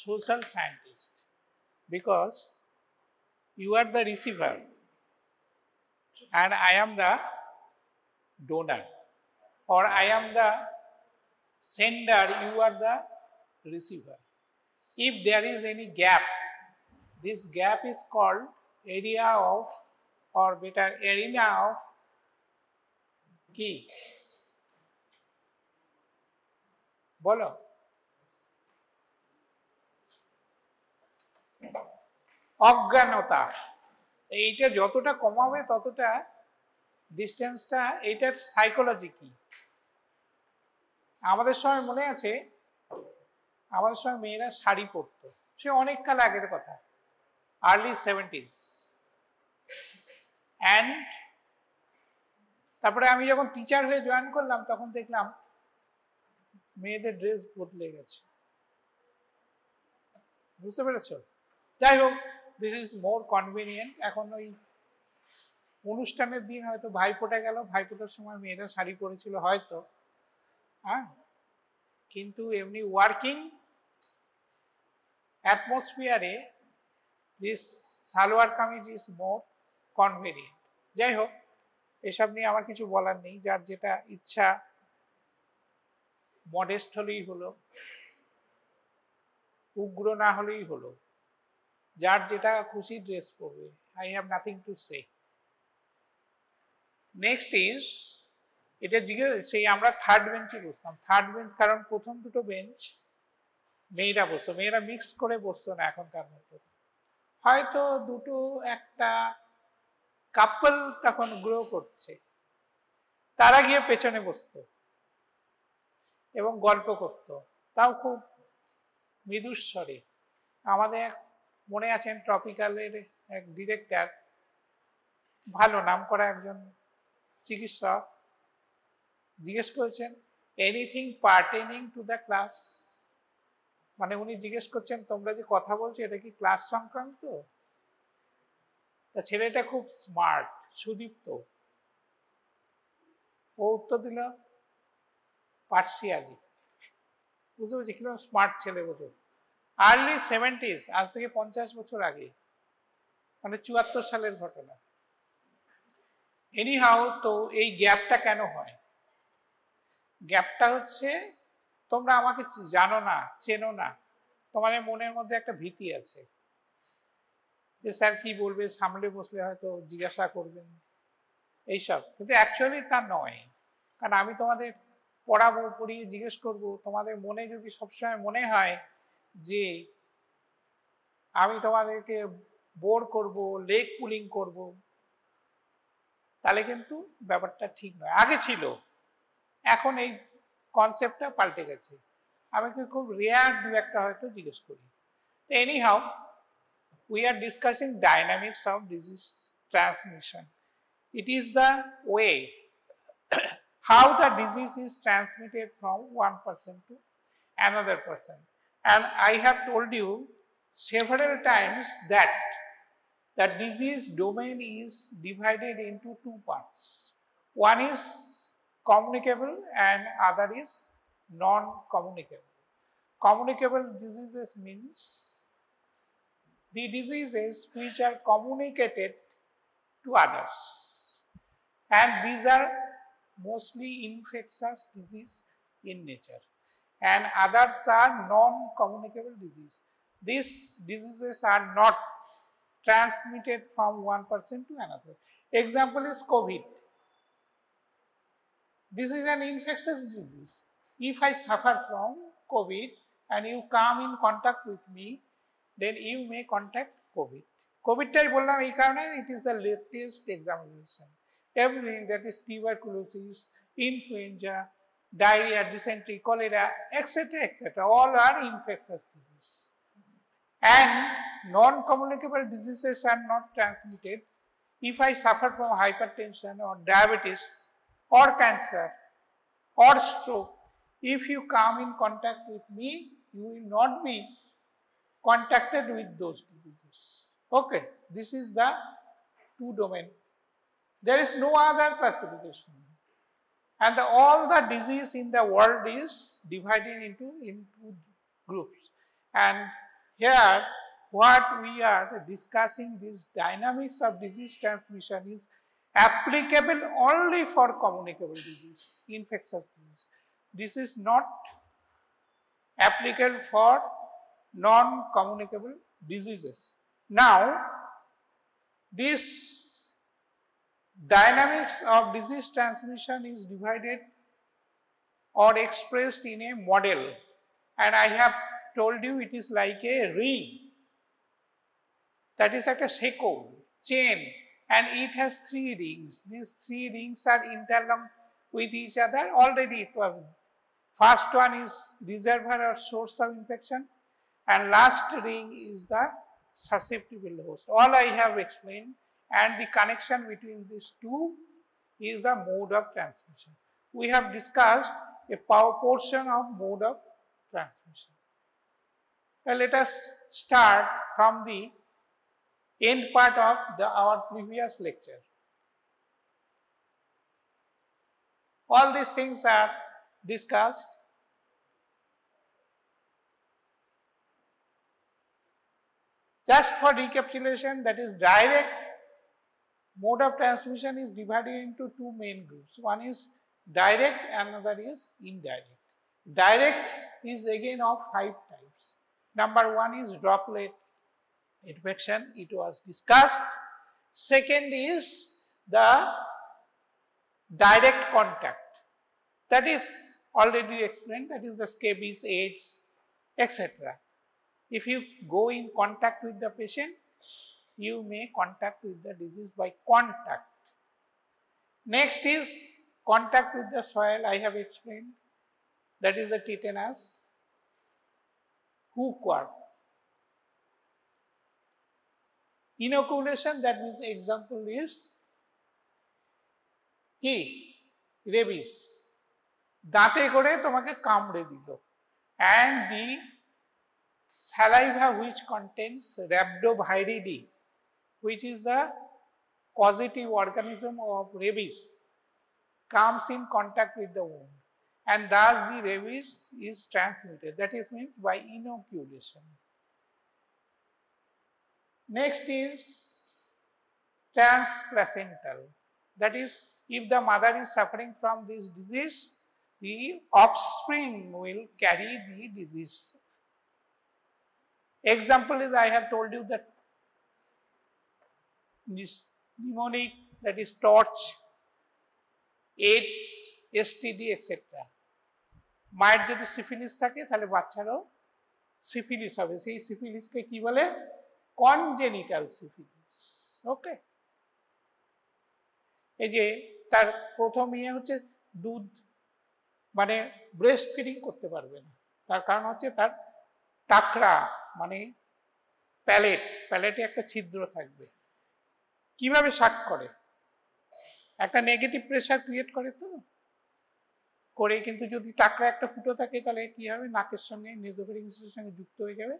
social scientist, because you are the receiver and I am the donor, or I am the sender, you are the receiver. If there is any gap, this gap is called area of, or better arena of কি বলো, অজ্ঞানতা। এইটা যতটা কমাবে ততটা ডিস্টেন্সটা, এইটার psychology কি। আমাদের সময় মনে আছে, আমাদের সময় মেয়েরা শাড়ি পরতো, সে অনেক কাল আগের কথা, আর্লি 70s। অ্যান্ড তারপরে আমি যখন টিচার হয়ে জয়েন করলাম তখন দেখলাম মেয়েদের ড্রেস বদলে গেছে, বুঝতে পেরেছ? যাই হোক, দিস ইজ মোর কনভিনিয়েন্ট। এখন ওই অনুষ্ঠানের দিন হয়তো ভাইফোঁটা গেল, ভাইফোঁটার সময় মেয়েরা শাড়ি পরেছিল হয়তো, হ্যাঁ, কিন্তু এমনি ওয়ার্কিং অ্যাটমসফিয়ারে this salwar kameez is more convenient. যাই হোক, এসব নিয়ে আমার কিছু বলার নেই, যার যেটা ইচ্ছা মডেস্ট হলেই হলো, উগ্র না হলেই হলো, যার যেটা খুশি ড্রেস পরবে। I have nothing to say. Next is, এটা জিজ্ঞেস, সেই আমরা থার্ড বেঞ্চে বসতাম। থার্ড বেঞ্চ কারণ প্রথম দুটো বেঞ্চ মেয়েরা বসতো, মেয়েরা মিক্স করে বসতো না এখনকার মতো। হয়তো দুটো একটা কাপল তখন গ্রো করছে, তারা গিয়ে পেছনে বসতো এবং গল্প করত, তাও খুব মৃদুস্বরে। আমাদের মনে আছেন ট্রপিক্যালের এক ডিরেক্টর, ভালো নাম করা একজন চিকিৎসক, জিজ্ঞেস করেছেন anything pertaining to the class, মানে উনি জিজ্ঞেস করছেন তোমরা যে কথা বলছো এটা কি ক্লাস সংক্রান্ত? তা ছেলেটা খুব স্মার্ট, সুদীপ্ত, ও উত্তর দিল পার্সিয়ালি। বুঝতে পেরেছি কিরকম স্মার্ট ছেলে, বোঝো। আর্লি 70s, আজ থেকে 50 বছর আগে, মানে 74 সালের ঘটনা। এনিহাউ, তো এই গ্যাপটা কেন হয়? গ্যাপটা হচ্ছে তোমরা আমাকে জানো না, চেনো না, তোমাদের মনের মধ্যে একটা ভীতি আছে যে স্যার কি বলবে, সামনে বসলে হয়তো জিজ্ঞাসা করবেন এইসব, কিন্তু অ্যাকচুয়ালি তা নয়। কারণ আমি তোমাদের পড়াবো, পড়িয়ে জিজ্ঞেস করব, তোমাদের মনে যদি সবসময় মনে হয় যে আমি তোমাদেরকে বোর করব, লেগ পুলিং করব, তাহলে কিন্তু ব্যাপারটা ঠিক নয়। আগে ছিল, এখন এই কনসেপ্টটা পাল্টে গেছে। আমি খুব রেয়ার দু একটা হয়তো জিজ্ঞেস করি। Anyhow, we are discussing dynamics of disease transmission. It is the way how the disease is transmitted from one person to another person. And I have told you several times that the disease domain is divided into two parts. One is communicable and other is non-communicable. Communicable diseases means the diseases which are communicated to others, and these are mostly infectious disease in nature, and others are non-communicable disease. These diseases are not transmitted from one person to another. Example is COVID. This is an infectious disease. If I suffer from COVID and you come in contact with me, then you may contact COVID. COVID-টাই বললাম এই কারণে, it is the latest examination. Everything that is tuberculosis, influenza, diarrhea, dysentery, cholera, etc., etc., all are infectious disease. And non-communicable diseases are not transmitted. If I suffer from hypertension or diabetes or cancer or stroke, if you come in contact with me, you will not be contacted with those diseases. Okay, this is the two domain. There is no other classification. And all the disease in the world is divided into groups. And Here, what we are discussing, this dynamics of disease transmission is applicable only for communicable disease, infectious disease. This is not applicable for non-communicable diseases. Now, this dynamics of disease transmission is divided or expressed in a model, and I have told you it is like a ring, that is like a shekel, chain, and it has 3 rings. These 3 rings are interlinked with each other. Already it was, first one is reservoir or source of infection, and last ring is the susceptible host. All I have explained, and the connection between these two is the mode of transmission. We have discussed a portion of mode of transmission. Now, let us start from the end part of our previous lecture. All these things are discussed. Just for recapitulation, that is, direct mode of transmission is divided into 2 main groups. One is direct and another is indirect. Direct is again of 5 types. Number 1 is droplet infection, it was discussed. Second is the direct contact, that is already explained, that is the scabies, AIDS, etc. If you go in contact with the patient, you may contact with the disease by contact. Next is contact with the soil, I have explained, that is the tetanus, hookworm. Inoculation, that means example is কি rabies, দাঁতে করে তোমাকে কামড়ে দিল, and the saliva which contains rhabdoviridae, which is the causative organism of rabies, comes in contact with the wound, and thus the rabies is transmitted. That is means by inoculation. Next is transplacental, that is, if the mother is suffering from this disease, the offspring will carry the disease. Example is, I have told you that this pneumonic, that is torch, AIDS, STD, etc. মায়ের যদি syphilis থাকে তাহলে বাচ্চারও syphilis হবে, সেই সিফিলিসকে কি বলে, congenital syphilis. ওকে, এই যে তার প্রথম হচ্ছে দুধ, মানে ব্রেস্ট ফিডিং করতে পারবে না, তার কারণ হচ্ছে তার টাকরা, মানে প্যালেটে একটা ছিদ্র থাকবে। কিভাবে শাক করে, একটা নেগেটিভ প্রেসার ক্রিয়েট করে, তো করে, কিন্তু যদি টাকরা একটা ফুটো থাকে তাহলে কি হবে, নাকের সঙ্গে নেজোফেরিংসের সঙ্গে যুক্ত হয়ে যাবে,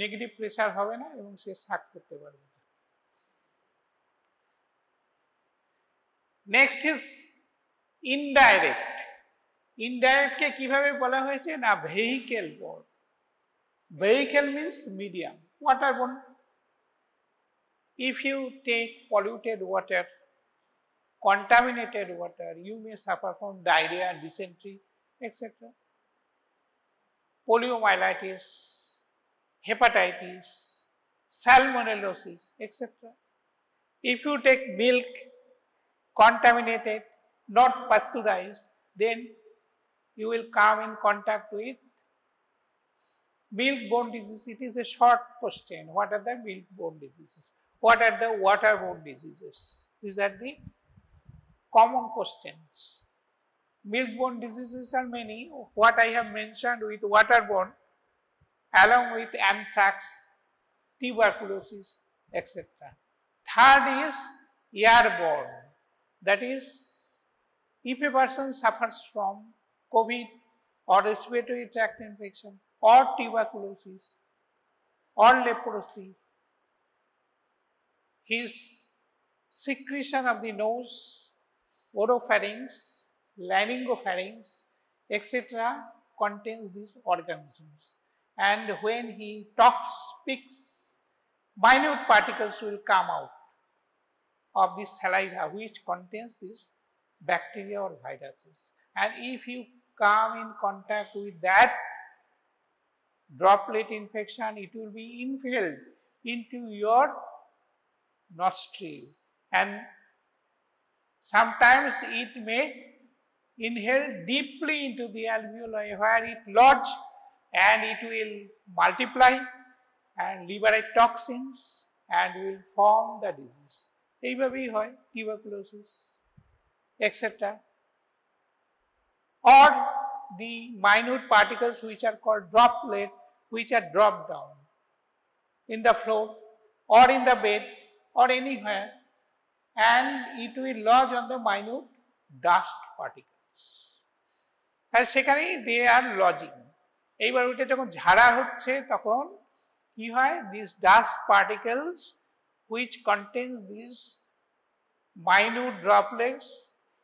নেগেটিভ প্রেসার হবে না এবং সে শাক করতে পারবে না। Next is indirect. ইনডাইরেক্টকে কিভাবে বলা হয়েছে না, vehicle borne. Vehicle means medium, waterborne. If you take polluted water, contaminated water, you may suffer from diarrhea, dysentery, etc. Poliomyelitis, hepatitis, salmonellosis, etc. If you take milk, contaminated, not pasteurized, then you will come in contact with milk-borne disease. It is a short question. What are the milk-borne diseases? What are the water-borne diseases? These are the common questions. Milk-borne diseases are many. What I have mentioned with water-borne, along with anthrax, tuberculosis, etc. Third is airborne. That is, if a person suffers from COVID or respiratory tract infection, or tuberculosis, or leprosy, his secretion of the nose, oropharynx, laryngopharynx, etc. contains these organisms. and when he talks, speaks, minute particles will come out of this saliva which contains this bacteria or viruses. And if you come in contact with that droplet infection, it will be inhaled into your nostril, and sometimes it may inhale deeply into the alveoli where it lodge and it will multiply and liberate toxins and will form the disease. এইভাবেই হয় tuberculosis, etc. Or the minute particles which are called droplet, which are dropped down in the floor or in the bed or anywhere, and it will lodge on the minute dust particles. আর সেখানেই they are lodging. এইবার ওইটা যখন ঝাড়া হচ্ছে তখন কি হয়, these dust particles which contains these minute droplets,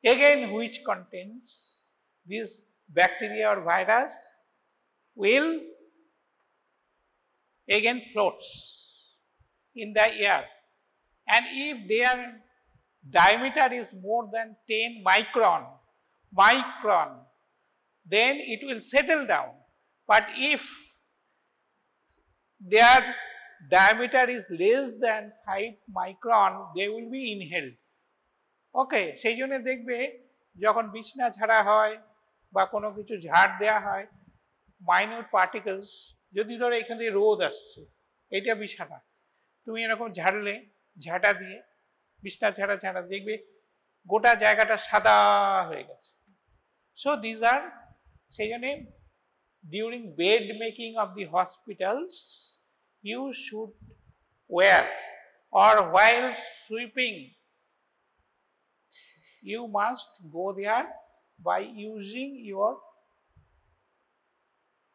again which contains this bacteria or virus, will again floats in the air, and if their diameter is more than 10 micron, then it will settle down. But if their diameter is less than 5 micron, they will be inhaled. ওকে, সেই জন্য দেখবে যখন বিছনা ঝাড়া হয় বা কোনো কিছু ঝাড় দেওয়া হয়, মাইনিউট পার্টিকেলস, যদি ধরো এখান থেকে রোদ আসছে, এইটা বিছানা, তুমি এরকম ঝাড়লে ঝাঁটা দিয়ে বিছনা ঝাড়া দেখবে গোটা জায়গাটা সাদা হয়ে গেছে। সো দিজ আর, সেই জন্যে during bed making of the hospitals you should wear, or while sweeping you must go there by using your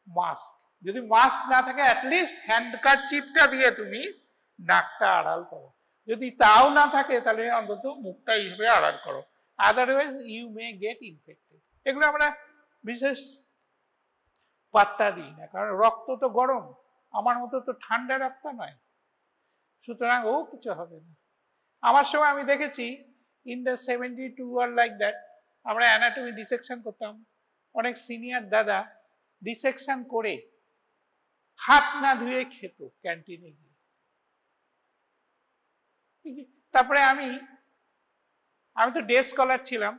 mask. যদি মাস্ক না থাকে অ্যাটলিস্ট হ্যান্ডকারচিপটা দিয়ে তুমি নাকটা আড়াল করো, যদি তাও না থাকে তাহলে অন্তত মুখটা এইভাবে আড়াল করো, otherwise you may get infected. এগুলো আমরা বিশেষ পাত্তা দিই না, কারণ রক্ত তো গরম, আমার মতো তো ঠান্ডা রক্ত নয়, সুতরাং ও কিছু হবে না। আমার সময় আমি দেখেছি in the 72 or like that, আমরা অ্যানাটমি ডিসেকশন করতাম, অনেক সিনিয়র দাদা ডিসেকশন করে হাত না ধুয়ে খেত ক্যান্টিনে গিয়ে। তারপরে আমি তো ডে স্কলার ছিলাম,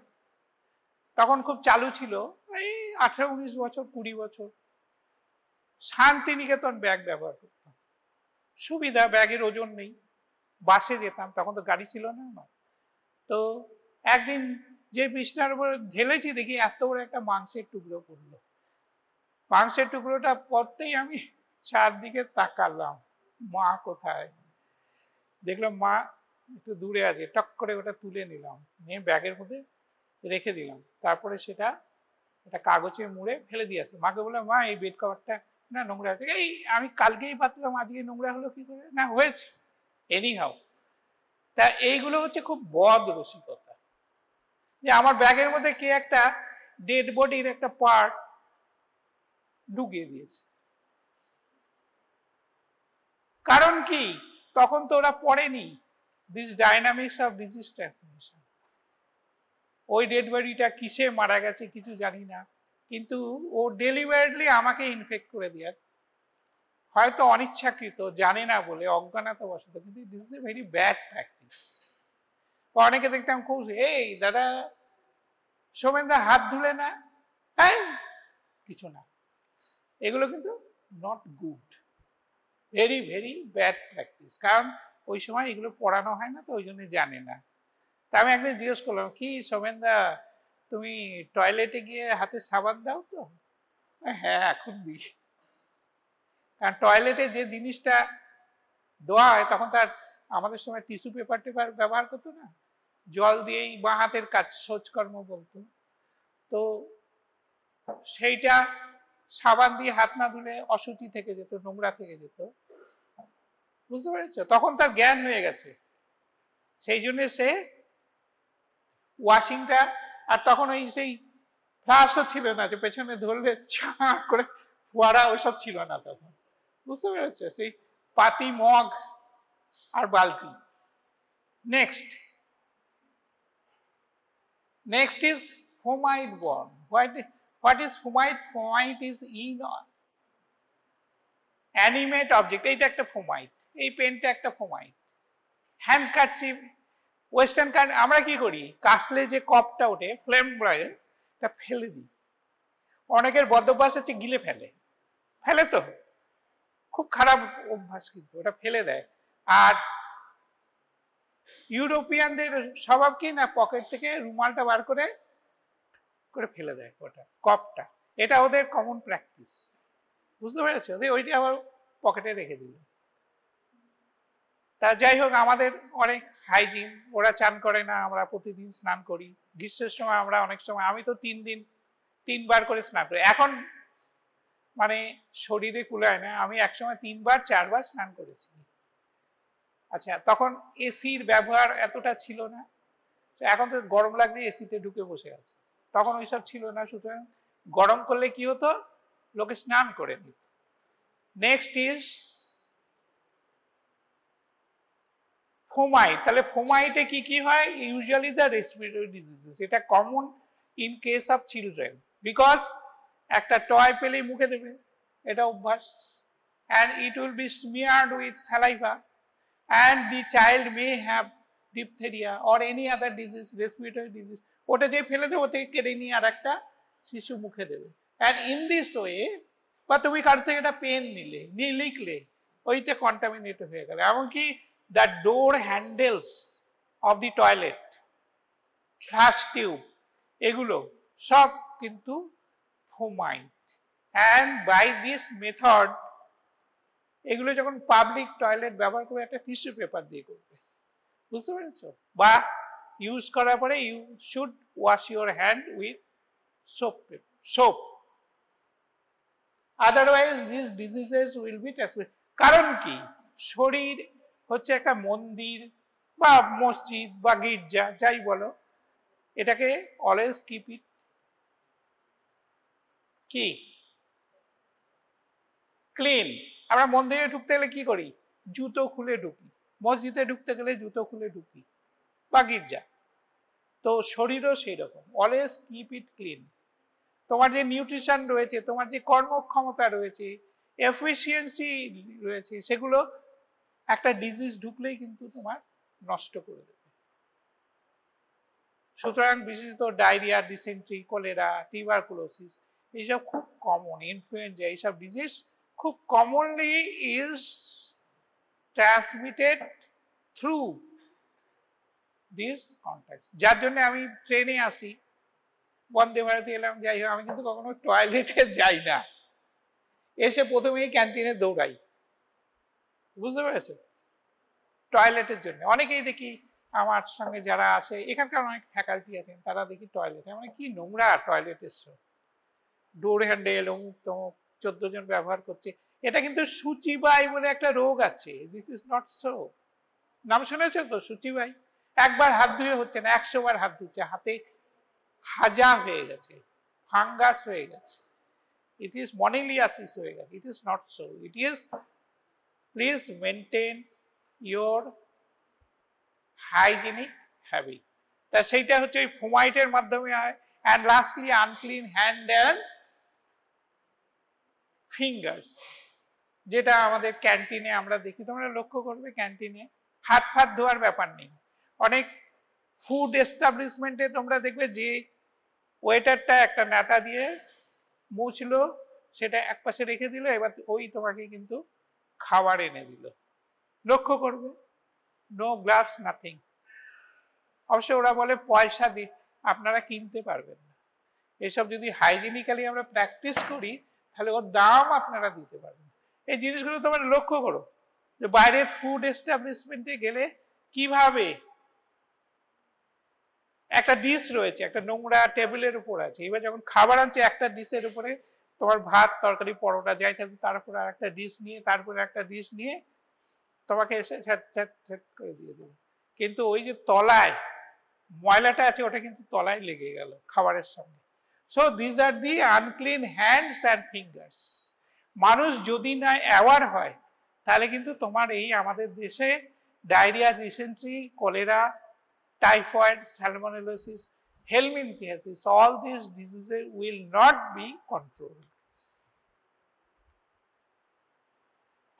তখন খুব চালু ছিল, এই 18-19 বছর 20 বছর, শান্তিনিকেতন ব্যাগ ব্যবহার করতাম, সুবিধা, ব্যাগের ওজন নেই, বাসে যেতাম, তখন তো গাড়ি ছিল না। তো একদিন যে বিছনার উপর ঢেলেছি দেখি এত বড় একটা মাংসের টুকরো পড়লো, মাংসের টুকরোটা পড়তেই আমি চারদিকে তাকালাম, মা কোথায়, দেখলাম মা একটু দূরে আছে, টক করে ওটা তুলে নিলাম, নিয়ে ব্যাগের মধ্যে রেখে দিলাম, তারপরে সেটা একটা কাগজে মুড়ে ফেলে দিয়ে আসলো। মাকে বললাম মা এই বেড কভারটা না নোংরা হয়েছে, এই আমি কালকেই পাতলাম, আজকে নোংরা হলো কি করে, না হয়েছে এনি হাউ। তা এইগুলো হচ্ছে খুব বদ রসিকতা, যে আমার ব্যাগের মধ্যে কে একটা ডেড বডির একটা পার্ট ঢুকিয়ে দিয়েছে। কারণ কি, তখন তো ওরা পড়েনি this dynamics of disease transmission, ওই ডেড বডিটা কিসে মারা গেছে কিছু জানি না, কিন্তু ও ডেলিভারেটলি আমাকে ইনফেক্ট করে দেওয়ার, হয়তো অনিচ্ছাকৃত, জানে না বলে, অজ্ঞানতাবশত, কিন্তু this is a very bad practice. অনেকে দেখতাম খুব, এই দাদা সোমেনদা হাত ধুলে না, হ্যাঁ কিছু না, এগুলো কিন্তু not good, very very bad practice, কারণ ওই সময় এগুলো পড়ানো হয় না, তো ওই জন্য জানে না। তা আমি একদিন জিজ্ঞেস করলাম, কি সোমেনদা তুমি টয়লেটে গিয়ে হাতে সাবান দাও তো? হ্যাঁ এখন দিই, কারণ টয়লেটে যে জিনিসটা দেওয়া হয় তখন তার আমাদের সময় টিস্যু পেপার ব্যবহার করতো না, জল দিয়েই বাঁ হাতের কাজ শৌচকর্ম বলতো, তো সেইটা সাবান দিয়ে হাত না ধুলে অশুচি থেকে যেত, নোংরা থেকে যেত, বুঝতে পেরেছ? তখন তার জ্ঞান হয়ে গেছে, সেই জন্য সে ওয়াশিংটা, আর তখন ওই সেই ফ্লাশও ছিল না যে পেছনে ধরলে ছা করে ফোয়ারা ওইসব ছিল না তখন, বুঝতে পেরেছো? সেই পাতি, মগ আর বালতি। Next is fomite borne. What is fomite? Fomite is animate object. এইটা একটা ফোমাইট, এই পেনটা একটা ফোমাইট। হ্যান্ডকারচিফ, ওয়েস্টার্ন আমরা কি করি, কাশলে যে কপটা ওঠে ফ্লেম ব্রাইল, এটা ফেলে দিই। অনেকের বদ্ধভ্যাস হচ্ছে গিলে ফেলে তো, খুব খারাপ অভ্যাস, কিন্তু ওটা ফেলে দেয়। আর ইউরোপিয়ানদের স্বভাব কি না, পকেট থেকে রুমালটা বার করে ফেলে দেয় ওটা কপটা। এটা ওদের কমন প্র্যাকটিস, বুঝতে পেরেছো? ওইটা আবার পকেটে রেখে দিল। তা যাই হোক, আমাদের অনেক হাইজিন, ওরা চান করে না, আমরা প্রতিদিন স্নান করি। গ্রীষ্মের সময় আমরা অনেক সময়, আমি তো 3 বার করে স্নান করি। এখন মানে শরীরে কুলায় না, আমি একসময় 3 বার 4 বার স্নান করেছি। আচ্ছা, তখন এসির ব্যবহার এতটা ছিল না, এখন তো গরম লাগলে এসিতে ঢুকে বসে আছে, তখন ওইসব ছিল না। সুতরাং গরম করলে কি হতো, লোকে স্নান করে নিত। Next is fomite. তাহলে ফোমাইটে কি কি হয়? Usually the respiratory diseases. এটা common in case of children, because একটা টয় পেলেই মুখে দেবে, এটা অভ্যাস। And it will be smeared with saliva, and the child may have diphtheria or any other disease, respiratory disease. ওটা যে ফেলে দেবে, ওটাকে কেড়ে নিয়ে আর একটা শিশু মুখে দেবে। অ্যান্ড ইন দিস ওয়ে, বা তুমি কার থেকে একটা পেন নিয়ে লিখলে, ওইটা কন্টামিনেট হয়ে গেল। এমনকি the door handles of the toilet, flash tube, এগুলো সব কিন্তু ফোমাইট। and by this method, এগুলো যখন পাবলিক টয়লেট ব্যবহার করে, একটা টিস্যু পেপার দিয়ে করবে, বুঝতে পেরেছো? বা ইউজ করার পরে you should wash your hand with soap, otherwise this diseases will be transmitted. কারণ কি, শরীর হচ্ছে একটা মন্দির বা মসজিদ বা গির্জা, যাই বলো, এটাকে অলওয়েজ কিপ ইট কি ক্লিন। আমরা মন্দিরে ঢুকতে গেলে কি করি, জুতো খুলে ঢুকি। মসজিদে ঢুকতে গেলে জুতো খুলে ঢুকি, বা গির্জা। তো শরীরও সেই রকম, অলওয়েজ কিপ ইট ক্লিন। তোমার যে নিউট্রিশন রয়েছে, তোমার যে কর্মক্ষমতা রয়েছে, এফিসিয়েন্সি রয়েছে, সেগুলো একটা ডিজিজ ঢুকলেই কিন্তু তোমার নষ্ট করে দেবে। সুতরাং বিশেষত ডায়রিয়া, ডিসেন্ট্রি, কলেরা, টিউবারকুলোসিস, এইসব খুব কমন, ইনফ্লুয়েঞ্জা, এইসব ডিজিজ খুব commonly is transmitted through this contact. যার জন্য আমি ট্রেনে আসি, বন্দে ভারতে এলাম, যাই হোক, আমি কিন্তু কখনো টয়লেটে যাই না, এসে প্রথমেই ক্যান্টিনে দৌড়াই, বুঝতে পেরেছো? টয়লেটের জন্য। অনেকেই দেখি আমার সঙ্গে যারা আসে, এখানকার অনেক ফ্যাকাল্টি আছেন, তারা দেখি টয়লেটে, মানে কি নোংরা টয়লেটের সব, ডোর হ্যান্ডেল, অমুক তমুক, 14 জন ব্যবহার করছে। এটা কিন্তু সূচিবাই বলে একটা রোগ আছে, দিস ইজ নট সো। নাম শুনেছো তো, সূচিবাই? একবার হাত ধুয়ে হচ্ছে না, 100 বার হাত ধুচ্ছে, হাতে হাজা হয়ে গেছে, ফাঙ্গাস হয়ে গেছে, ইট ইজ মনিলিয়াসিস হয়ে গেছে। It is not so, it is, please maintain your hygienic habit. তা সেইটা হচ্ছে ওই ফোমাইটের মাধ্যমে হয়। And lastly, unclean hand and fingers, যেটা আমাদের ক্যান্টিনে আমরা দেখি, তোমরা লক্ষ্য করবে, ক্যান্টিনে হাত ফাত ধোয়ার ব্যাপার নেই। অনেক ফুড এস্টাবলিশমেন্টে তোমরা দেখবে যে ওয়েটারটা একটা নেতা দিয়ে মুছলো, সেটা একপাশে রেখে দিল, এবার ওই তোমাকে কিন্তু খাবার এনে দিল। লক্ষ্য করবে, নো গ্লাভস, নাথিং। অবশ্য ওরা বলে পয়সা দিয়ে আপনারা কিনতে পারবেন না। এসব যদি হাইজিনিক্যালি আমরা প্র্যাকটিস করি, তাহলে ওর দাম আপনারা দিতে পারবেন। এই জিনিসগুলো তোমরা লক্ষ্য করো, যে বাইরের ফুড এস্টাবলিশমেন্টে গেলে কিভাবে একটা ডিশ রয়েছে, একটা নোংরা টেবিলের উপর আছে, এবার যখন খাবার আনছে, একটা ডিশের উপরে তোমার ভাত, তরকারি, পরোটা যাই থাকবে, তার উপরে আর একটা ডিশ নিয়ে, তারপরে একটা ডিশ নিয়ে তোমাকে এসে ছ্যাট করে দিয়ে দেবে। কিন্তু ওই যে তলায় ময়লাটা আছে, ওটা কিন্তু তলায় লেগে গেল খাবারের সঙ্গে। So this are the unclean hands and fingers. মানুষ যদি না অ্যাওয়ার হয় তাহলে কিন্তু তোমার এই আমাদের দেশে diarrhoea, dysentery, cholera, typhoid, salmonellosis, helminthiasis, all these diseases will not be controlled.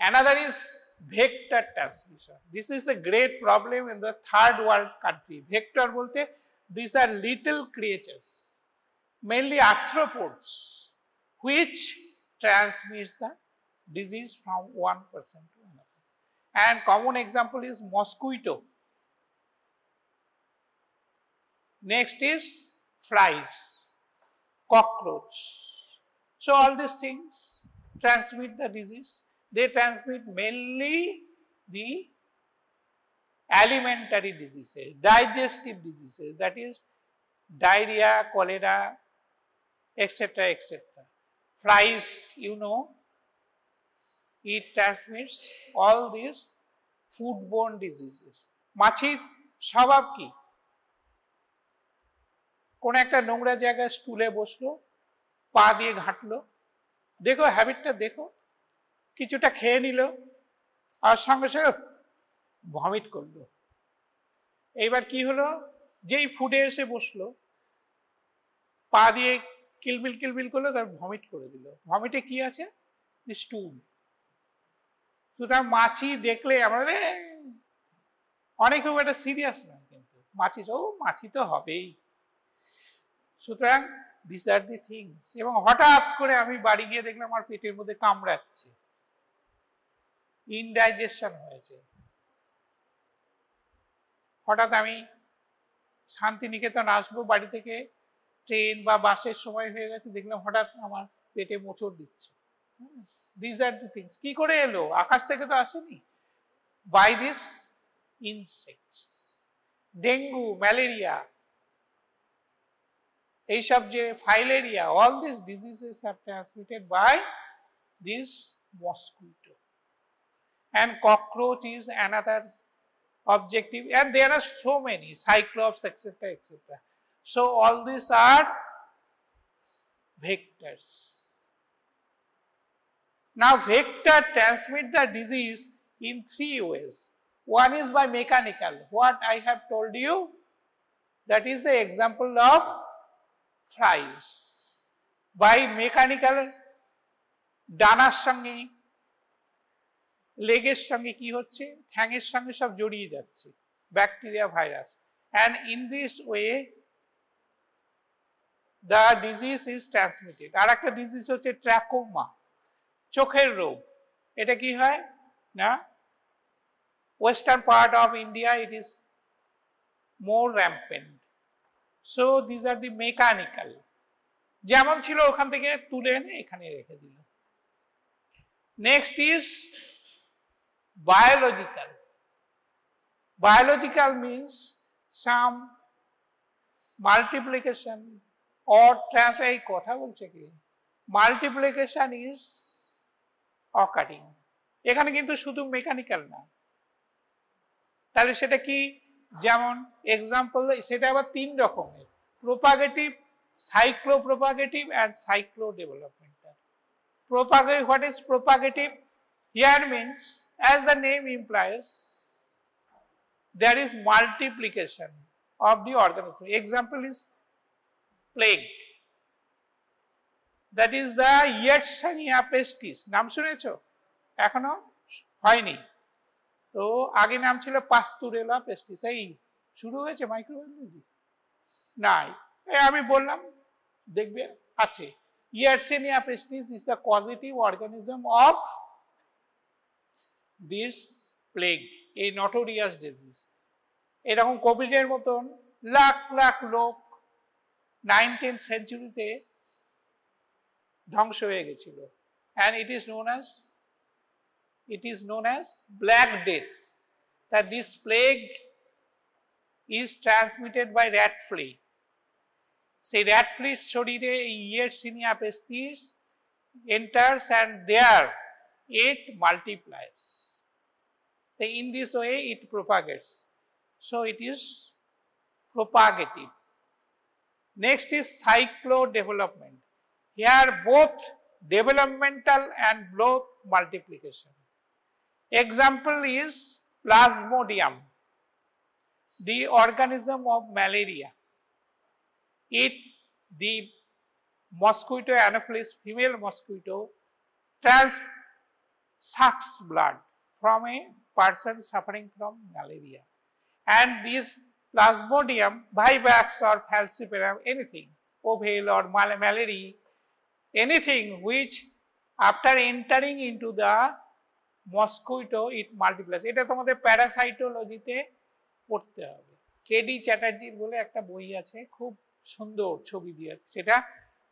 Another is vector transmission. This is a great problem in the third world country. Vector bolte, these are little creatures, mainly arthropods, which transmits the disease from one person to another. And common example is mosquito. Next is flies, cockroach. So all these things transmit the disease. They transmit mainly the alimentary diseases, digestive diseases, that is diarrhea, cholera, etc., etc. Flies, you know, it transmits all these foodborne diseases. মাছির স্বভাব কি? কোন একটা নোংরা জায়গায় স্টুলে বসলো, পা দিয়ে ঘাঁটলো, দেখো হ্যাবিটটা দেখো, কিছুটা খেয়ে নিল আর সঙ্গে সঙ্গে ভমিট করলো। এইবার কি হলো, যেই ফুডে এসে বসলো, পা দিয়ে কিলবিল কিলবিল করলো, তার ভমিট করে দিল। ভমিটে কি আছে? স্টুল। সুতরাং মাছি দেখলে আমরা অনেক খুব একটা সিরিয়াস না, কিন্তু মাছি মাছি তো হবেই। সুতরাং দিস আর দি থিংস। এবং হঠাৎ করে আমি বাড়ি গিয়ে দেখলাম আমার পেটের মধ্যে কামড়াচ্ছে, ইনডাইজেশন হয়েছে। হঠাৎ আমি শান্তিনিকেতন আসবো, বাড়ি থেকে ট্রেন বা বাসের সময় হয়ে গেছে, দেখলাম হঠাৎ আমার পেটে মোচড় দিচ্ছে। This are the things. কি করে এলো? আকাশ থেকে তো আসেনি। By this insects. Dengue, malaria, এইসব যে filaria, all this diseases are transmitted by this mosquito. And cockroach is another objective, and there are so many, cyclops, etc., etc. So all these are vectors. Now vector transmit the disease in three ways. One is by mechanical, what I have told you, that is the example of flies. By mechanical, ডানার সঙ্গে, লেগের সঙ্গে কি হচ্ছে, ঠ্যাঙের সঙ্গে সব জড়িয়ে যাচ্ছে, bacteria, virus. And in this way the disease is transmitted. আর একটা ডিজিজ হচ্ছে ট্র্যাকোমা, চোখের রোগ। এটা কি হয় না, western part of India it is more rampant. So this are the mechanical, যেমন ছিল ওখান থেকে তুলে এনে এখানে রেখে দিল। Next is biological. Biological means some multiplication or transfer. এই কথা বলছে কি, multiplication is occurring. এখানে কিন্তু শুধু মেকানিক্যাল না। তাহলে সেটা কি, যেমন এক্সাম্পল, সেটা আবার তিন রকমের, propagative, cyclopropagative and cyclo developmental. Propagative, what is propagative? Here means, as the name implies, there is multiplication of the organism. Example is plague, that is the Yersinia pestis. নাম শুনেছো? এখনো হয়নি তো, আগে নাম ছিল পাস্তুরেলা পেস্টিস। এই শুরু হয়েছে মাইক্রোবায়োলজি? নাই, আমি বললাম দেখবে আছে। Yersinia pestis is the causative organism of this plague, এই নটোরিয়াস ডিজিজ। এরকম কোভিডের মতন লাখ লাখ লোক 19th সেঞ্চুরিতে ধ্বংস হয়ে গেছিল। And it is known as black death. That this plague is transmitted by rat flea. সেই র্যাট ফ্লির শরীরে Yersinia pestis enters and there it multiplies. In this way it propagates. So it is propagative. Next is cyclo development. Here both developmental and growth multiplication. Example is Plasmodium, the organism of malaria. The mosquito Anopheles female mosquito sucks blood from a person suffering from malaria, and this Plasmodium vivax or falciparum, anything, ovale or malariae, anything which after entering into the mosquito it multiplies. এটা তোমাদের প্যারাসাইটোলজিতে পড়তে হবে। KD চ্যাটার্জির বলে একটা বই আছে, খুব সুন্দর ছবি দিয়ে, সেটা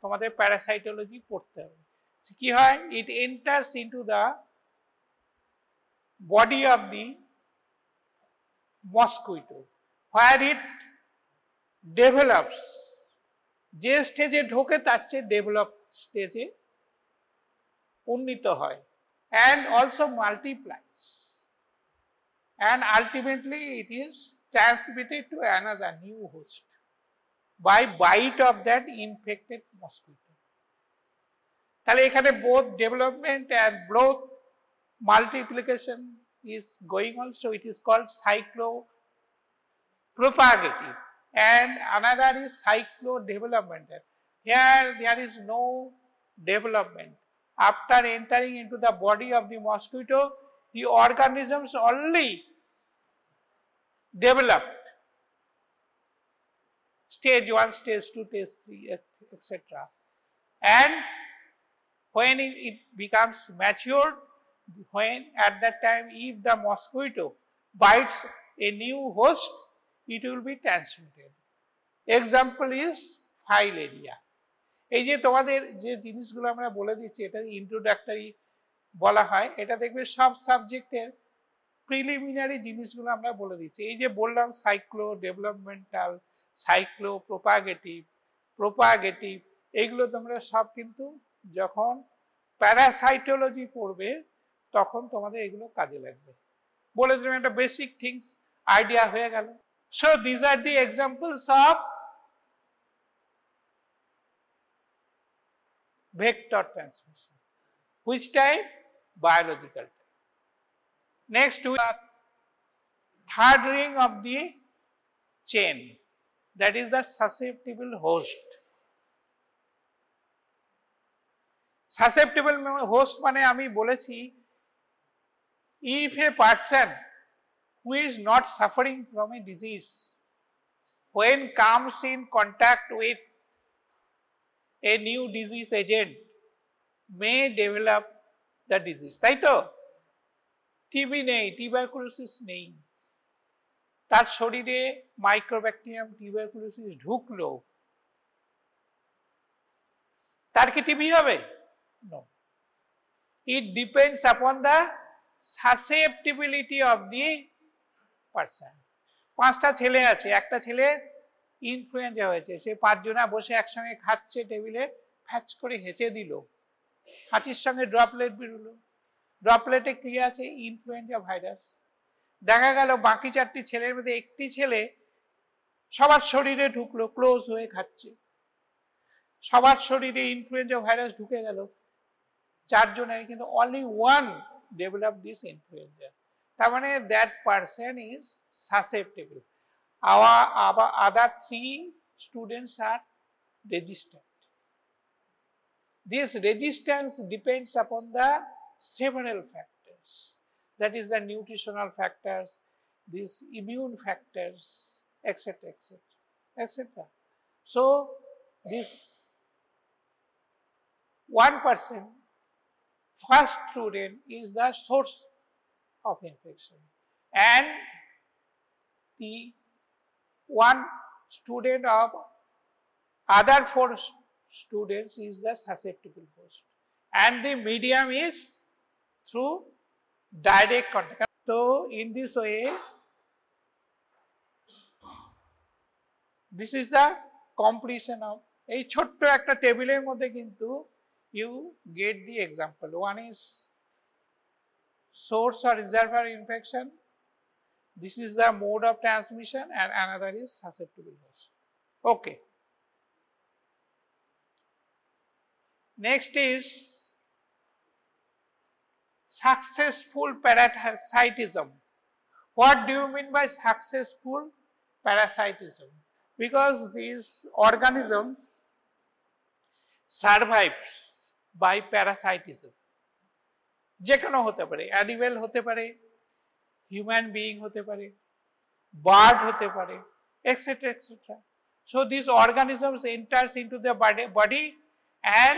তোমাদের প্যারাসাইটোলজি পড়তে হবে। কি হয়, it enters into the body of the mosquito where it develops, যে স্টেজে ঢোকে তার চেয়ে ডেভেলপ স্টেজে উন্নীত হয়, and also multiplies, and ultimately it is transmitted to another new host by bite of that infected mosquito. তাহলে এখানে both development and growth multiplication is going on, so it is called cyclopropagative, and another is cyclodevelopmental. Here there is no development. After entering into the body of the mosquito, the organisms only developed stage 1, stage 2, stage 3, etc. And when it becomes matured, when at that time if the mosquito bites a new host, it will be transmitted. Example is filaria. এই যে তোমাদের যে জিনিসগুলো আমরা বলে দিচ্ছি, এটা introductory বলা হয়, এটা দেখবে সব সাবজেক্টের প্রিলিমিনারি জিনিসগুলো আমরা বলে দিচ্ছি। এই যে বললাম সাইক্লো ডেভেলপমেন্টাল, সাইক্লো প্রোপাগেটিভ, এইগুলো তোমরা সব কিন্তু যখন প্যারাসাইটোলজি পড়বে তখন তোমাদের এগুলো কাজে লাগবে। বলে দিলাম একটা বেসিক থিংস আইডিয়া হয়ে গেল। So this are the examples of vector transmission. Which type? Biological type. Next, we have third ring of the chain, that is the susceptible host. Susceptible host মানে আমি বলেছি, if a person who is not suffering from a disease, when comes in contact with a new disease agent, may develop the disease. তাই তো? TB নেই, tuberculosis নেই, তার শরীরে mycobacterium tuberculosis ঢুকলো, তার কি টিবি হবে? No. It depends upon the susceptibility of the person. 5টা ছেলে আছে, একটা ছেলে ইনফ্লুয়েঞ্জা হয়েছে, সে 5 জনা বসে একসঙ্গে খাচ্ছে টেবিলে, ফ্যাচ করে হেঁচে দিল, হাঁচির সঙ্গে ড্রপলেট বেরোলো, ড্রপলেটে কি আছে? Influenza virus. দেখা গেল বাকি 4টি ছেলের মধ্যে একটি ছেলে সবার শরীরে ঢুকলো, ক্লোজ হয়ে খাচ্ছে, সবার শরীরে ইনফ্লুয়েঞ্জা ভাইরাস ঢুকে গেল 4 জনের, কিন্তু only one developed this influenza. তার মানে that person is susceptible. Our other 3 students are resistant. This resistance depends upon the several factors, that is the nutritional factors, these immune factors, etc., etc., etc. So this one person, first student, is the source of infection, and the one student of other 4 students is the susceptible host, and the medium is through direct contact. So in this way, this is the completion of এই ছোট্ট একটা টেবিলের মধ্যে কিন্তু you get the example. One is source or reservoir infection, this is the mode of transmission, and another is susceptible host. Okay. Next is successful parasitism. What do you mean by successful parasitism? Because these organisms survives by parasitism. যে কোনো হতে পারে, animal হতে পারে, human being হতে পারে, bird হতে পারে, etc. etc. So these organisms enters into the body and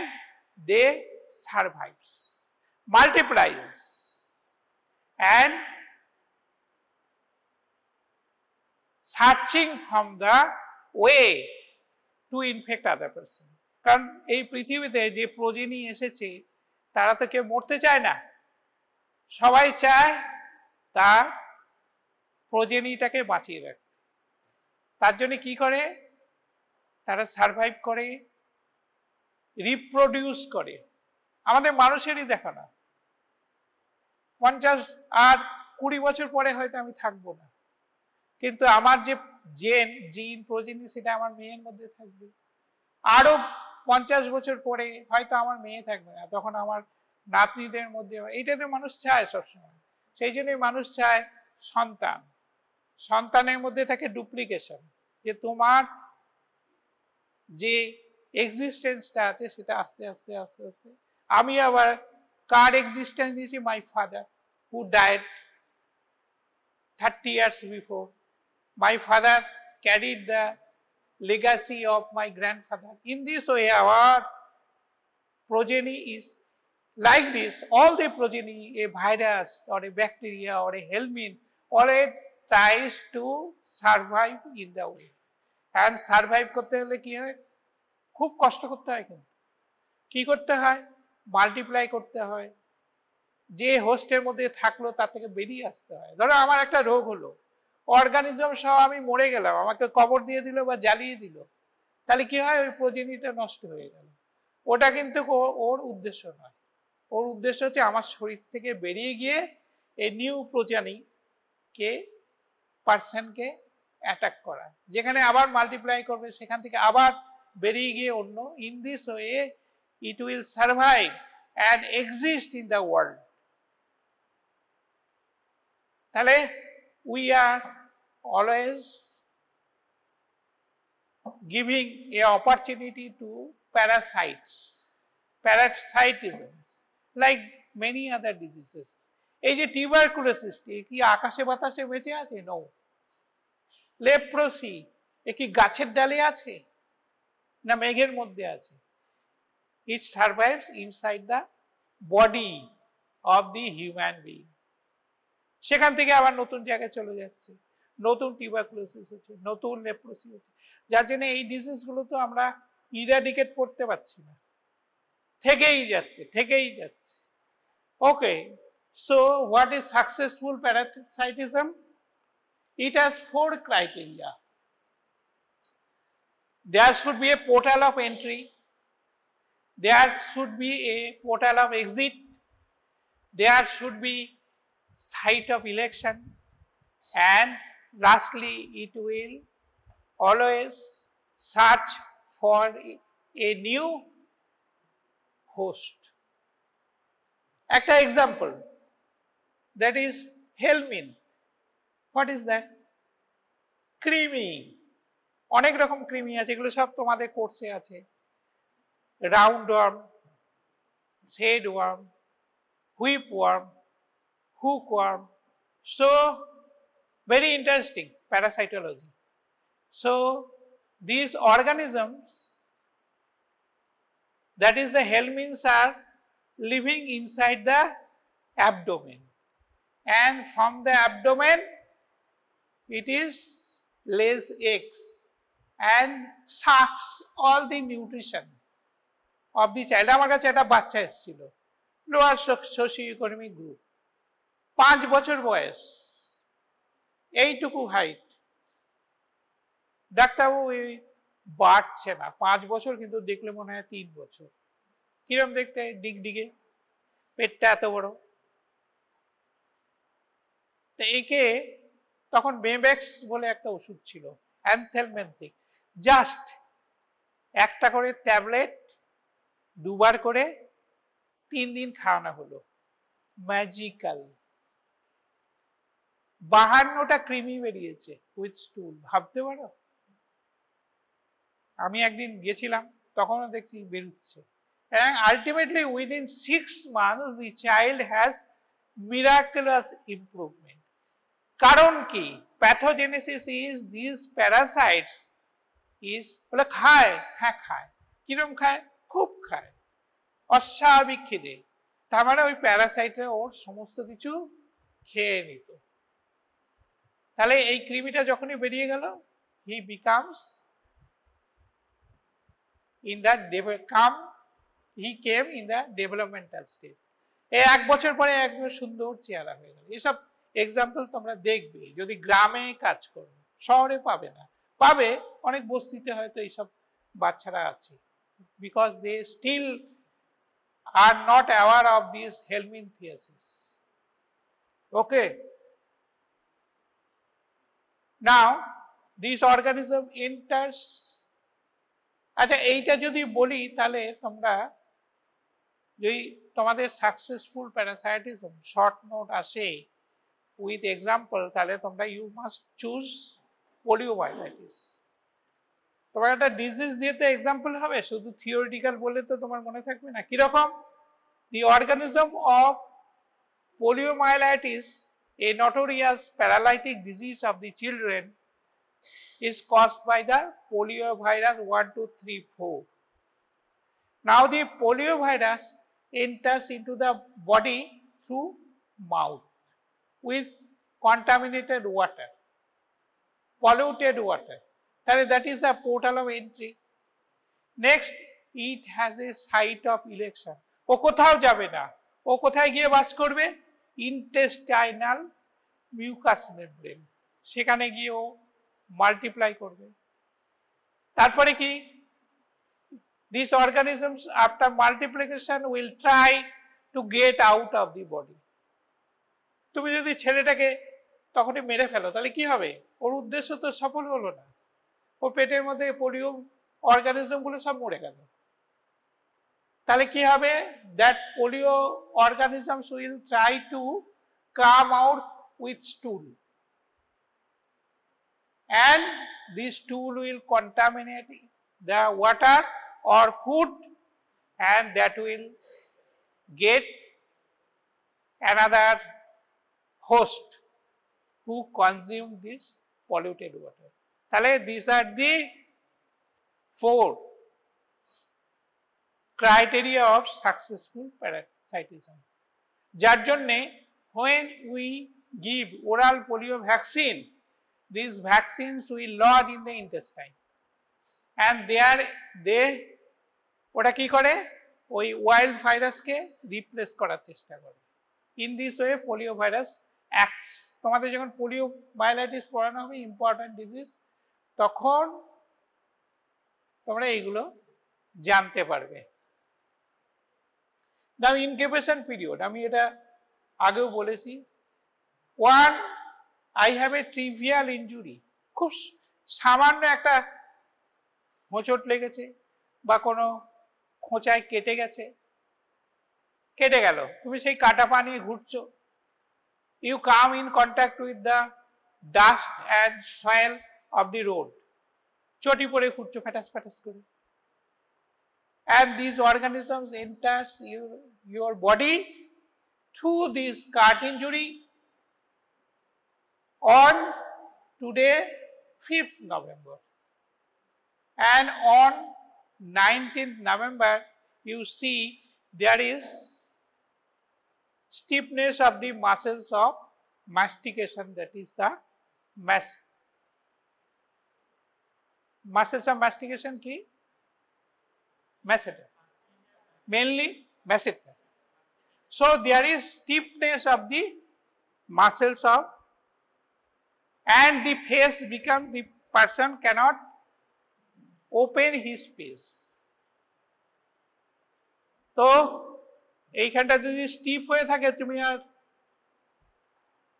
they survives, multiplies, and searching from the way to infect other person. কারণ এই পৃথিবীতে যে প্রজেনী এসেছে তারা তো কেউ মরতে চায় না, সবাই চায় তার প্রজেনীটাকে বাঁচিয়ে রাখতে। তার জন্য কি করে? তারা সারভাইভ করে, রিপ্রোডিউস করে। আমাদের মানুষেরই দেখা না, 50 আর 20 বছর পরে হয়তো আমি থাকবো না, কিন্তু আমার যে জিন প্রজেনী সেটা আমার মেয়ের মধ্যে থাকবে। আরো 50 বছর পরে হয়তো আমার মেয়ে থাকবে না, তখন আমার নাতনিদের মধ্যে। এইটাতে মানুষ চায় সবসময়। সেই জন্যই মানুষ চায় সন্তান। সন্তানের মধ্যে থাকে ডুপ্লিকেশন, যে তোমার যে এক্সিস্টেন্সটা আছে সেটা আস্তে আস্তে আস্তে আস্তে। আমি আবার কার এক্সিস্টেন্স দিয়েছি? My father who died 30 years before. My father carried the legacy of my grandfather. In this way, our progeny is like this. All the progeny, a virus or a bacteria or a helminth, always tries to survive in the way. And survive করতে হলে কি হয়? খুব কষ্ট করতে হয়। কিন্তু কি করতে হয়? মাল্টিপ্লাই করতে হয়। যে হোস্টের মধ্যে থাকলো তার থেকে বেরিয়ে আসতে হয়। ধরো আমার একটা রোগ হলো, অর্গানিজম সহ আমি মরে গেলাম, আমাকে কবর দিয়ে দিল বা জ্বালিয়ে দিল, তাহলে কি হয়? ওই প্রজেনিটা নষ্ট হয়ে গেল। ওটা কিন্তু ওর উদ্দেশ্য নয়। ওর উদ্দেশ্য হচ্ছে আমার শরীর থেকে বেরিয়ে গিয়ে এই নিউ প্রজেনিকে পার্সনকে অ্যাটাক করা, যেখানে আবার মাল্টিপ্লাই করবে, সেখান থেকে আবার বেরিয়ে গিয়ে অন্য। In this way it will survive and exist in the world. তাহলে we are always giving a opportunity to parasitism, like many other diseases. এই যে টিউবারকুলোসিস, কি আকাশে বাতাসে বেঁচে আছে? নো। লেপ্রোসি, এ কি গাছের ডালে আছে না মেঘের মধ্যে আছে? It survives inside the body of the human being. সেখান থেকে আবার নতুন জায়গায় চলে যাচ্ছে, নতুন টিউবারকুলোসিস হচ্ছে, নতুন লেপ্রোসি হচ্ছে। যার জন্য এই ডিজিজগুলো তো আমরা ইরাডিকেট করতে পারছি না, থেকেই যাচ্ছে। Okay, so what is successful parasitism? It has 4 criteria. There should be a portal of entry, there should be a portal of exit, there should be site of election, and lastly it will always search for a new host. একটা example, that is helminth. What is that? কৃমি। অনেক রকম কৃমি আছে, এগুলো সব তোমাদের কোর্সে আছে। Round worm, thread worm, whip worm, hookworm. So very interesting parasitology. So these organisms, that is the helminths, are living inside the abdomen, and from the abdomen it is lays eggs and sucks all the nutrition of the child. আমার কাছে একটা বাচ্চা এসেছিল, lower socioeconomic group, 5 বছর বয়স, এইটুকু height. ডাক্তারবাবু এই বাড়ছে না, 5 বছর, কিন্তু দেখলে মনে হয় 3 বছর। কিরম দেখতে? ডিগডিগে, পেটটা এত বড়। তো একে তখন বেবেক্স বলে একটা ওষুধ ছিল, অ্যানথেলমেন্থিক, জাস্ট একটা করে ট্যাবলেট 2 বার করে 3 দিন খাওয়ানো হলো। ম্যাজিক্যাল। 52টা কৃমি বেরিয়েছে উইথ স্টুল, ভাবতে পারো? আমি একদিন গেছিলাম, তখনও দেখছি বেরোচ্ছে। And ultimately within 6 months the child has miraculous improvement. কারণ কি? Pathogenesis is this parasites is, বলে খায়, হ্যাঁ খায়। কিরম খায়? খুব খায়, অস্বাভাবিক খিদে। তার মানে ওই প্যারাসাইটরা ওর সমস্ত কিছু খেয়ে নিত। তাহলে এই কৃমিটা যখনই বেরিয়ে গেল, হি becomes in the he came in the developmental stage. এই 1 বছর পরে একদম সুন্দর চেহারা হয়ে গেল। এসব এক্সাম্পল তোমরা দেখবে যদি গ্রামে কাজ করো, শহরে পাবে না। পাবে অনেক বস্তিতে হয়তো এইসব বাচ্চারা আছে, because they still are not aware of this helminthiasis. Okay, now this organism enters. আচ্ছা, এইটা যদি বলি তাহলে তোমরা যদি তোমাদের সাকসেসফুল প্যারাসাইটিজম শর্ট নোট আসে উইথ এক্সাম্পল, তাহলে তোমরা ইউ মাস্ট চুজ পোলিওমাইলাইটিস। তোমার একটা ডিজিজ দিয়ে তো এক্সাম্পল হবে, শুধু থিওরিটিক্যাল বললে তো তোমার মনে থাকবে না। কিরকম? The organism of poliomyelitis, a notorious paralytic disease of the children, is caused by the poliovirus 1, 2, 3, 4. Now the poliovirus enters into the body through mouth with contaminated water, polluted water. That is the portal of entry. Next, it has a site of election. ও কোথাও যাবে না, ও কোথায় গিয়ে বাস করবে? Intestinal mucus membrane, সেখানে গিয়ে ও multiply করবে। তারপরে কি? These organisms after multiplication will try to get out of the body. তুমি যদি ছেলেটাকে তখনই মেরে ফেলো তাহলে কি হবে? ওর উদ্দেশ্য তো সফল হলো না, ওর পেটের মধ্যে পোলিও অর্গানিজম গুলো সব মরে গেল। তাহলে কি হবে? That polio organisms will try to come out with stool, and this stool will contaminate the water or food, and that will get another host who consume this polluted water. তাহলে these are the 4 criteria of successful parasitism, যার জন্যে when we give oral polio vaccine, these vaccines will lodge in the intestine, and ওটা কি করে? ওই wild ভাইরাসকে replace করার চেষ্টা করে। In this way polio virus acts. তোমাদের যখন পোলিও মাইলাইটিস পড়ানো হবে, ইম্পর্টেন্ট ডিজিজ, তখন তোমরা এইগুলো জানতে পারবে। নাও ইনকিউবেশন পিরিয়ড, আমি এটা আগেও বলেছি। 1, I have a trivial injury, খুব সামান্য একটা হোঁচট লেগেছে বা কোনো খোঁচায় কেটে গেছে, কেটে গেল, তুমি সেই কাটা পা নিয়ে ঘুরছো। You come in contact with the dust and soil of the road, চটি পরে ঘুরছো ফ্যাটাস ফ্যাটাস করে, and these organisms enters your body through this cut injury on today 5th November, and on 19th November you see there is stiffness of the muscles of mastication, that is the muscles of mastication ki masseter, mainly masseter. So there is stiffness of the muscles of, and the face become, the person cannot open his face. তো এইখানটা যদি স্টিফ হয়ে থাকে, তুমি আর